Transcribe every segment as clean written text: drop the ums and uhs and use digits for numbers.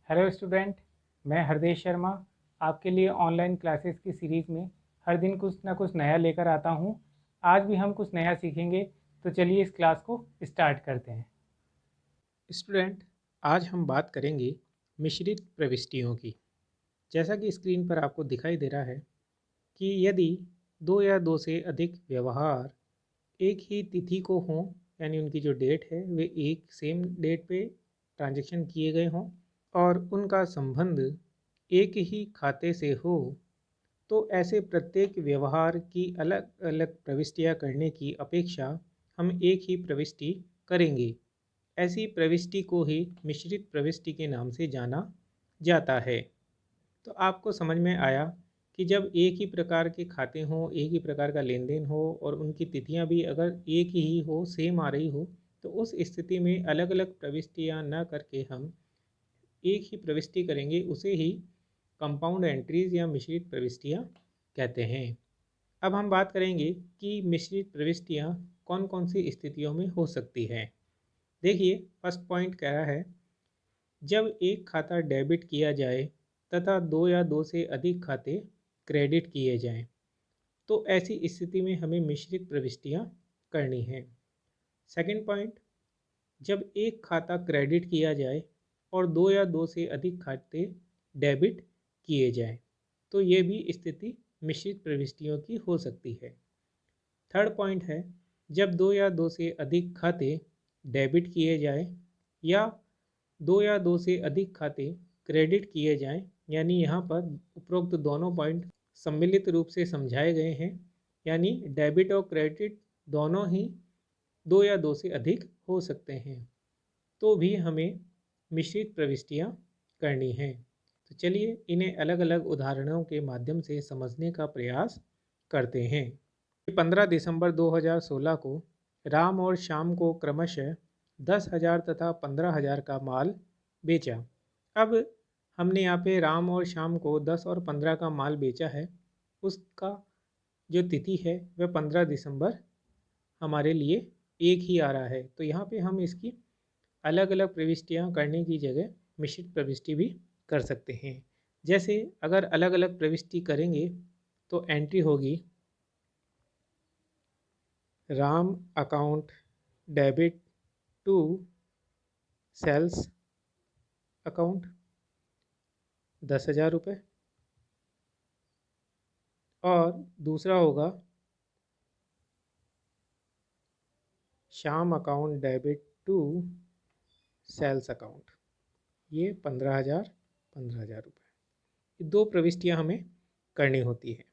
Hello student, मैं हरदेश शर्मा आपके लिए ऑनलाइन क्लासेस की सीरीज़ में हर दिन कुछ ना कुछ नया लेकर आता हूँ। आज भी हम कुछ नया सीखेंगे, तो चलिए इस क्लास को स्टार्ट करते हैं। स्टूडेंट, आज हम बात करेंगे मिश्रित प्रविष्टियों की। जैसा कि स्क्रीन पर आपको दिखाई दे रहा है कि यदि दो या दो से अधिक व्यवहार एक ही तिथि को हों, यानी उनकी जो डेट है वे एक सेम डेट पे ट्रांजैक्शन किए गए हों और उनका संबंध एक ही खाते से हो, तो ऐसे प्रत्येक व्यवहार की अलग अलग प्रविष्टियाँ करने की अपेक्षा हम एक ही प्रविष्टि करेंगे। ऐसी प्रविष्टि को ही मिश्रित प्रविष्टि के नाम से जाना जाता है। तो आपको समझ में आया कि जब एक ही प्रकार के खाते हों, एक ही प्रकार का लेन देन हो और उनकी तिथियां भी अगर एक ही हो, सेम आ रही हो, तो उस स्थिति में अलग अलग प्रविष्टियां न करके हम एक ही प्रविष्टि करेंगे, उसे ही कंपाउंड एंट्रीज या मिश्रित प्रविष्टियां कहते हैं। अब हम बात करेंगे कि मिश्रित प्रविष्टियां कौन कौन सी स्थितियों में हो सकती हैं। देखिए, फर्स्ट पॉइंट कह रहा है जब एक खाता डेबिट किया जाए तथा दो या दो से अधिक खाते क्रेडिट किए जाएं, तो ऐसी स्थिति में हमें मिश्रित प्रविष्टियां करनी हैं। सेकंड पॉइंट, जब एक खाता क्रेडिट किया जाए और दो या दो से अधिक खाते डेबिट किए जाएं, तो ये भी स्थिति मिश्रित प्रविष्टियों की हो सकती है। थर्ड पॉइंट है, जब दो या दो से अधिक खाते डेबिट किए जाएं या दो या दो से अधिक खाते क्रेडिट किए जाएं, यानी यहाँ पर उपरोक्त दोनों पॉइंट सम्मिलित रूप से समझाए गए हैं, यानी डेबिट और क्रेडिट दोनों ही दो या दो से अधिक हो सकते हैं, तो भी हमें मिश्रित प्रविष्टियाँ करनी हैं। तो चलिए इन्हें अलग अलग उदाहरणों के माध्यम से समझने का प्रयास करते हैं। 15 दिसंबर 2016 को राम और श्याम को क्रमशः 10,000 तथा 15,000 का माल बेचा। अब हमने यहाँ पे राम और श्याम को 10 और 15 का माल बेचा है, उसका जो तिथि है वह 15 दिसंबर हमारे लिए एक ही आ रहा है। तो यहाँ पे हम इसकी अलग अलग प्रविष्टियाँ करने की जगह मिश्रित प्रविष्टि भी कर सकते हैं। जैसे अगर अलग अलग प्रविष्टि करेंगे तो एंट्री होगी Ram account debit to sales account 10,000 रुपये, और दूसरा होगा Shyam account debit to sales account, ये 15,000 रुपये। दो प्रविष्टियां हमें करनी होती है।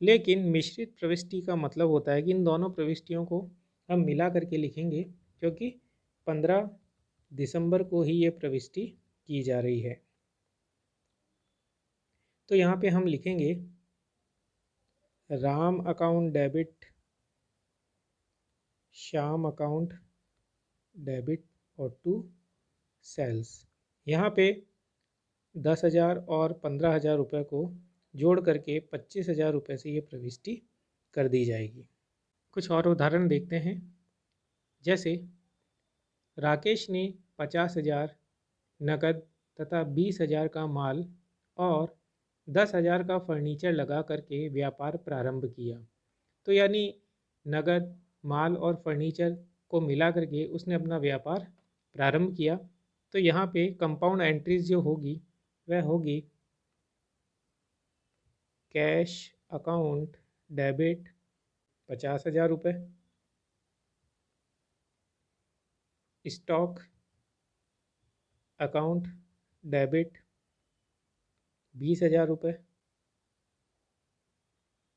लेकिन मिश्रित प्रविष्टि का मतलब होता है कि इन दोनों प्रविष्टियों को हम मिला करके लिखेंगे, क्योंकि 15 दिसंबर को ही ये प्रविष्टि की जा रही है। तो यहाँ पे हम लिखेंगे Ram account debit Shyam account debit और टू सेल्स। यहाँ पे 10,000 और 15,000 रुपये को जोड़ करके 25,000 रुपये से ये प्रविष्टि कर दी जाएगी। कुछ और उदाहरण देखते हैं। जैसे राकेश ने 50,000 नकद तथा 20,000 का माल और 10,000 का फर्नीचर लगा करके व्यापार प्रारंभ किया। तो यानी नगद, माल और फर्नीचर को मिला करके उसने अपना व्यापार प्रारंभ किया। तो यहाँ पे कंपाउंड एंट्रीज जो होगी वह होगी कैश अकाउंट डेबिट 50,000 रुपये, स्टॉक अकाउंट डेबिट 20,000 रुपये,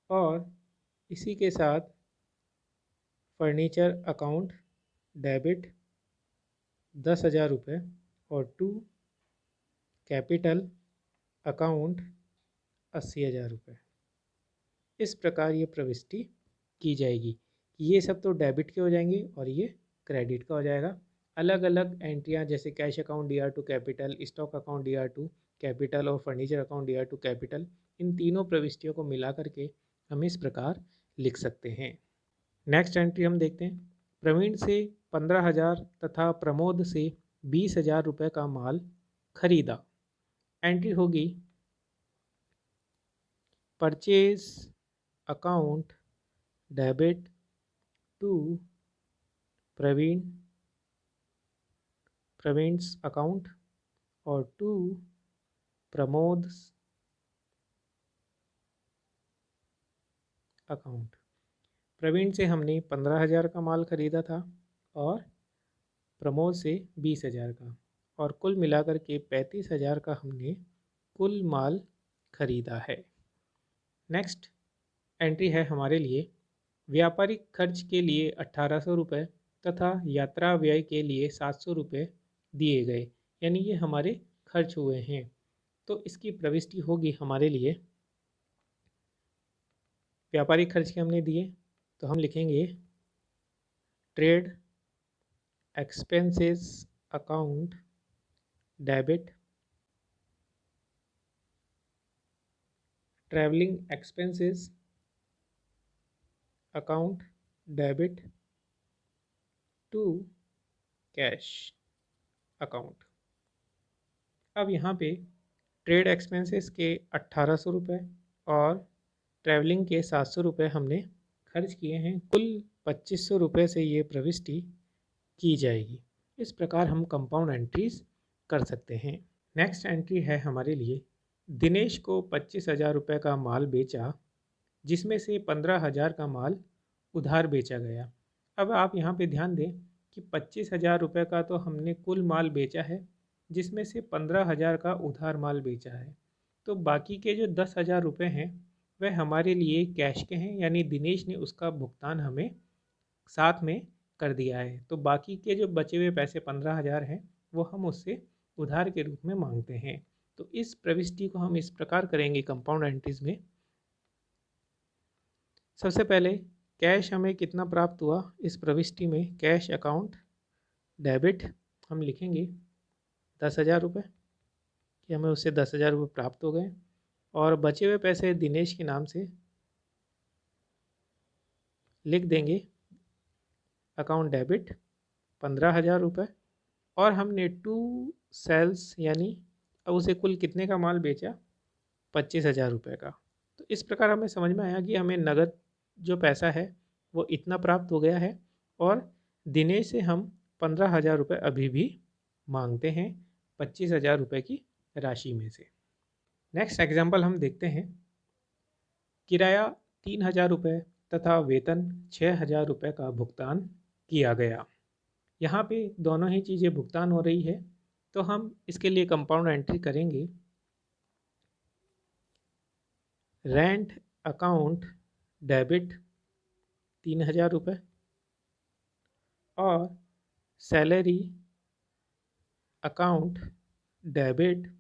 और इसी के साथ फर्नीचर अकाउंट डेबिट 10,000 रुपये और टू कैपिटल अकाउंट 80,000 रुपये। इस प्रकार ये प्रविष्टि की जाएगी। ये सब तो डेबिट के हो जाएंगे और ये क्रेडिट का हो जाएगा। अलग अलग एंट्रियाँ जैसे cash account D R to capital, stock account D R to capital और furniture account D R to capital, इन तीनों प्रविष्टियों को मिला करके हम इस प्रकार लिख सकते हैं। नेक्स्ट एंट्री हम देखते हैं। प्रवीण से 15,000 तथा प्रमोद से 20,000 रुपये का माल खरीदा। एंट्री होगी purchase account debit to Praveen, Praveen's account, और टू प्रमोद्स अकाउंट। प्रवीण से हमने 15,000 का माल ख़रीदा था और प्रमोद से 20,000 का, और कुल मिलाकर के 35,000 का हमने कुल माल खरीदा है। नेक्स्ट एंट्री है हमारे लिए व्यापारिक खर्च के लिए 1800 रुपये तथा यात्रा व्यय के लिए 700 रुपये दिए गए, यानी ये हमारे खर्च हुए हैं। तो इसकी प्रविष्टि होगी हमारे लिए, व्यापारिक खर्च के हमने दिए तो हम लिखेंगे trade expenses account debit, travelling expenses account debit to cash account. अब यहाँ पे ट्रेड एक्सपेंसेस के 1800 रुपये और ट्रैवलिंग के 700 रुपये हमने खर्च किए हैं, कुल 2500 रुपये से ये प्रविष्टि की जाएगी। इस प्रकार हम कंपाउंड एंट्रीज कर सकते हैं। नेक्स्ट एंट्री है हमारे लिए दिनेश को 25,000 रुपये का माल बेचा, जिसमें से 15,000 का माल उधार बेचा गया। अब आप यहाँ पे ध्यान दें कि 25,000 रुपये का तो हमने कुल माल बेचा है, जिसमें से 15,000 का उधार माल बेचा है। तो बाकी के जो 10,000 रुपये हैं वह हमारे लिए कैश के हैं, यानी दिनेश ने उसका भुगतान हमें साथ में कर दिया है। तो बाकी के जो बचे हुए पैसे 15,000 हैं वो हम उससे उधार के रूप में मांगते हैं। तो इस प्रविष्टि को हम इस प्रकार करेंगे कंपाउंड एंट्रीज में। सबसे पहले कैश हमें कितना प्राप्त हुआ, इस प्रविष्टि में कैश अकाउंट डेबिट हम लिखेंगे 10,000 रुपये कि हमें उससे 10,000 रुपये प्राप्त हो गए, और बचे हुए पैसे दिनेश के नाम से लिख देंगे अकाउंट डेबिट 15,000 रुपये, और हमने टू सेल्स यानी अब उसे कुल कितने का माल बेचा, 25,000 रुपये का। तो इस प्रकार हमें समझ में आया कि हमें नगद जो पैसा है वो इतना प्राप्त हो गया है, और दिनेश से हम 15,000 रुपये अभी भी मांगते हैं 25,000 रुपये की राशि में से। नेक्स्ट एग्जाम्पल हम देखते हैं किराया 3,000 रुपये तथा वेतन 6,000 रुपये का भुगतान किया गया। यहाँ पे दोनों ही चीज़ें भुगतान हो रही है, तो हम इसके लिए कंपाउंड एंट्री करेंगे रेंट अकाउंट डेबिट 3,000 रुपये और सैलरी अकाउंट डेबिट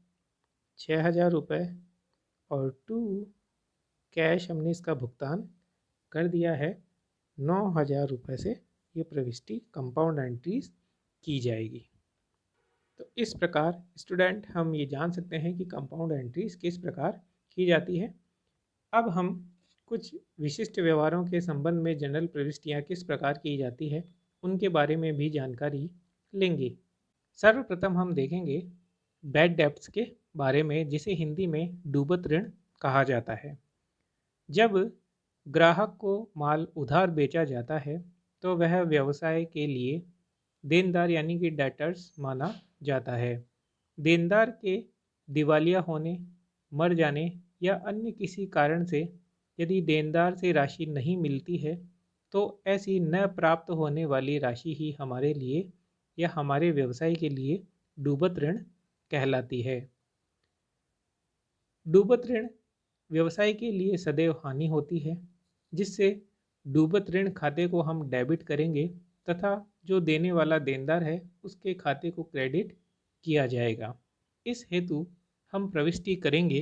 6,000 रुपये, और टू कैश हमने इसका भुगतान कर दिया है 9,000 रुपये से। ये प्रविष्टि कंपाउंड एंट्रीज की जाएगी। तो इस प्रकार स्टूडेंट हम ये जान सकते हैं कि कंपाउंड एंट्रीज किस प्रकार की जाती है। अब हम कुछ विशिष्ट व्यवहारों के संबंध में जनरल प्रविष्टियाँ किस प्रकार की जाती है उनके बारे में भी जानकारी लेंगे। सर्वप्रथम हम देखेंगे बैड डेब्ट्स के बारे में, जिसे हिंदी में डूबत ऋण कहा जाता है। जब ग्राहक को माल उधार बेचा जाता है तो वह व्यवसाय के लिए देनदार यानी कि डेटर्स माना जाता है। देनदार के दिवालिया होने, मर जाने या अन्य किसी कारण से यदि देनदार से राशि नहीं मिलती है तो ऐसी न प्राप्त होने वाली राशि ही हमारे लिए या हमारे व्यवसाय के लिए डूबत ऋण कहलाती है। डूबत ऋण व्यवसाय के लिए सदैव हानि होती है, जिससे डूबत ऋण खाते को हम डेबिट करेंगे तथा जो देने वाला देनदार है उसके खाते को क्रेडिट किया जाएगा। इस हेतु हम प्रविष्टि करेंगे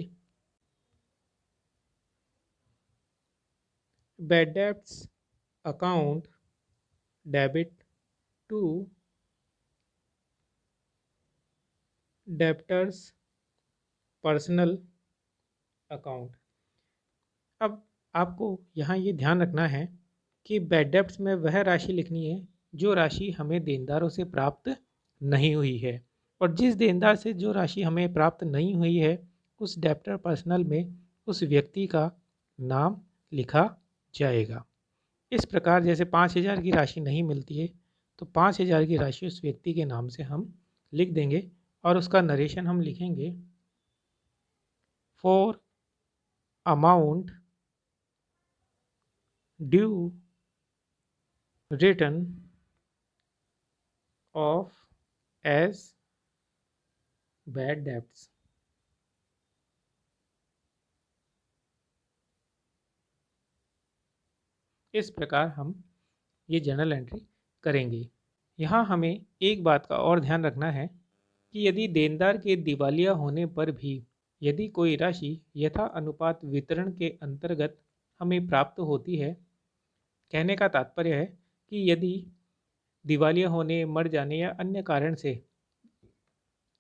bad debts account debit to debtors personal account. अब आपको यहाँ ये ध्यान रखना है कि बैड डेब्ट्स में वह राशि लिखनी है जो राशि हमें देनदारों से प्राप्त नहीं हुई है, और जिस देनदार से जो राशि हमें प्राप्त नहीं हुई है उस डेप्टर पर्सनल में उस व्यक्ति का नाम लिखा जाएगा। इस प्रकार जैसे 5,000 की राशि नहीं मिलती है तो 5,000 की राशि उस व्यक्ति के नाम से हम लिख देंगे और उसका नरेशन हम लिखेंगे for amount due return of as bad debts. इस प्रकार हम ये जर्नल एंट्री करेंगे। यहाँ हमें एक बात का और ध्यान रखना है कि यदि देनदार के दिवालिया होने पर भी यदि कोई राशि यथा अनुपात वितरण के अंतर्गत हमें प्राप्त होती है, कहने का तात्पर्य है कि यदि दिवालिया होने, मर जाने या अन्य कारण से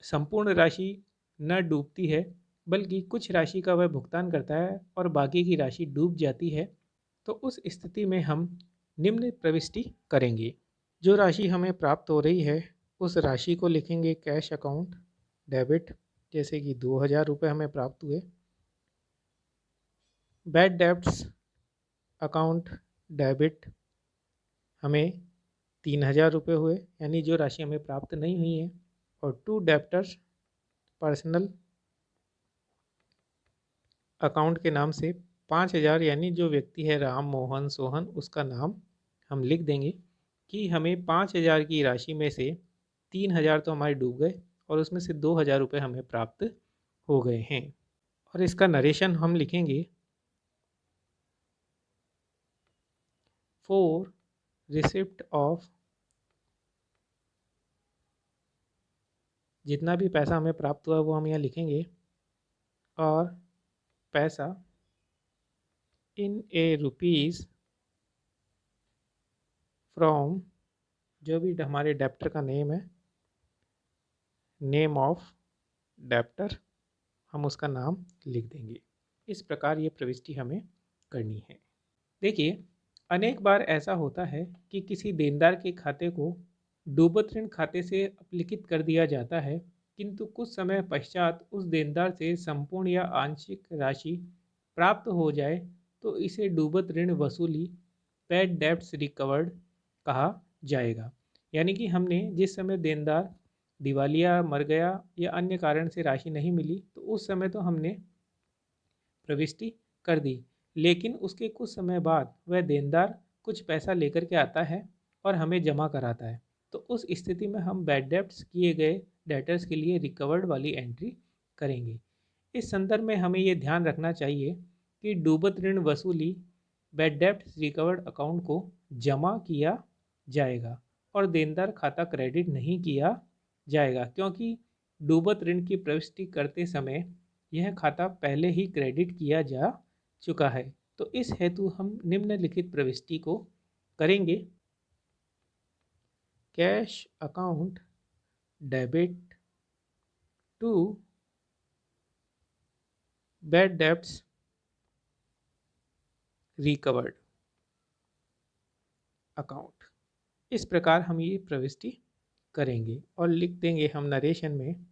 संपूर्ण राशि न डूबती है बल्कि कुछ राशि का वह भुगतान करता है और बाकी की राशि डूब जाती है, तो उस स्थिति में हम निम्न प्रविष्टि करेंगे। जो राशि हमें प्राप्त हो रही है उस राशि को लिखेंगे कैश अकाउंट डेबिट, जैसे कि 2,000 रुपये हमें प्राप्त हुए। बैड डेब्ट्स अकाउंट डेबिट हमें 3,000 रुपये हुए, यानी जो राशि हमें प्राप्त नहीं हुई है। और टू डेब्टर्स पर्सनल अकाउंट के नाम से 5,000, यानी जो व्यक्ति है राम मोहन सोहन, उसका नाम हम लिख देंगे कि हमें 5,000 की राशि में से 3,000 तो हमारे डूब गए और उसमें से 2,000 रुपये हमें प्राप्त हो गए हैं। और इसका नरेशन हम लिखेंगे फॉर रिसिप्ट ऑफ, जितना भी पैसा हमें प्राप्त हुआ वो हम यहाँ लिखेंगे, और पैसा इन ए रुपीज़ फ्रॉम, जो भी हमारे डेप्टर का नेम है, नेम ऑफ डेप्टर, हम उसका नाम लिख देंगे। इस प्रकार ये प्रविष्टि हमें करनी है। देखिए, अनेक बार ऐसा होता है कि किसी देनदार के खाते को डूबत ऋण खाते से अपलिखित कर दिया जाता है, किंतु कुछ समय पश्चात उस देनदार से संपूर्ण या आंशिक राशि प्राप्त हो जाए तो इसे डूबत ऋण वसूली, बैड डेब्ट्स रिकवर्ड कहा जाएगा। यानी कि हमने जिस समय देनदार दिवालिया, मर गया या अन्य कारण से राशि नहीं मिली तो उस समय तो हमने प्रविष्टि कर दी, लेकिन उसके कुछ समय बाद वह देनदार कुछ पैसा लेकर के आता है और हमें जमा कराता है, तो उस स्थिति में हम बैड डेब्ट्स किए गए डेटर्स के लिए रिकवर्ड वाली एंट्री करेंगे। इस संदर्भ में हमें ये ध्यान रखना चाहिए कि डूबत ऋण वसूली, बैड डेब्ट्स रिकवर्ड अकाउंट को जमा किया जाएगा और देनदार खाता क्रेडिट नहीं किया जाएगा, क्योंकि डूबत ऋण की प्रविष्टि करते समय यह खाता पहले ही क्रेडिट किया जा चुका है। तो इस हेतु हम निम्नलिखित प्रविष्टि को करेंगे। Cash account debit to bad debts recovered account. इस प्रकार हम ये प्रविष्टि करेंगे और लिख देंगे हम नरेशन में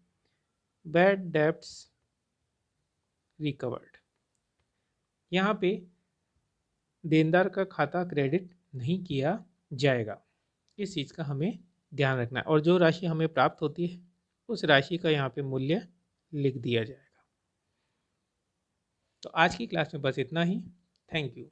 बैड डेब्ट्स रिकवर्ड। यहाँ पे देनदार का खाता क्रेडिट नहीं किया जाएगा, इस चीज़ का हमें ध्यान रखना है। और जो राशि हमें प्राप्त होती है उस राशि का यहाँ पे मूल्य लिख दिया जाएगा। तो आज की क्लास में बस इतना ही। Thank you.